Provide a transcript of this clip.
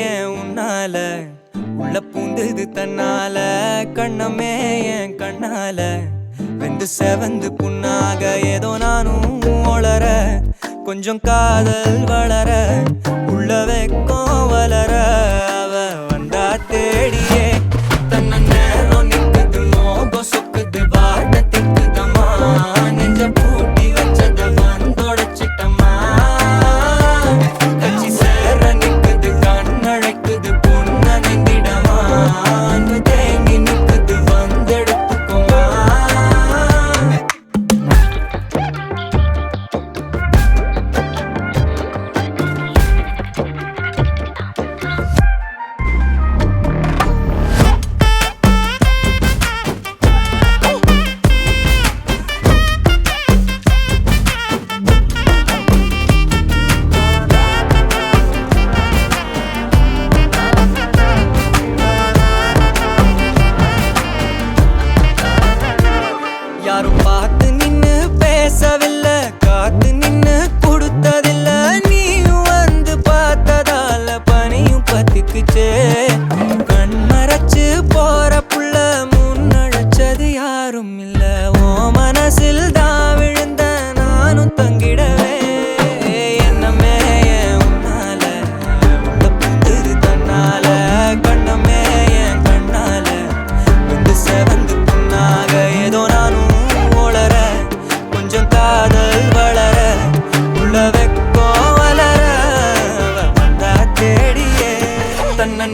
ஏன் உன்னால உள்ள பூந்தது தன்னால கண்ணமே என் கண்ணால வெந்து செவந்து புண்ணாக ஏதோ நானும் ஒளர கொஞ்சம் காதல் வளர உள்ள வெக்கம் வளர அவ வந்தா தேடியே தன்ன நேரம் நிக்குது மோகம் சொக்குது வாட்ட திக்குதம்மா நெஞ்ச பூட்டி வச்சத வந்தொடச்சிட்டம்மா கட்சி சேர நிக்குது கண்ணழைக்குது பொண்ண நெந்திடமா அன்பு தேங்கி நிக்குது வந்தெடுத்துக்குமா யாரும் பார்த்து நின்னு பேசவில்லை காத்து நின்னு கொடுத்ததில்ல நீயும் வந்து பார்த்ததால பனியும் பத்திக்குச்சே கண் மறைச்சு போற புள்ள முன்னழைச்சது யாரும் இல்ல ஓ மனசில் தான் விழுந்த நானும் தங்கிடவே என்னமே என் உன்னால உள்ள புந்தது தன்னால கண்ணமே என் கண்ணால வந்து செவந்து புண்ணாக ஏதோ நானும் ஒளர கொஞ்சம் காதல் வளர உள்ள வெக்கம் வளர வந்தா தேடியே தன்ன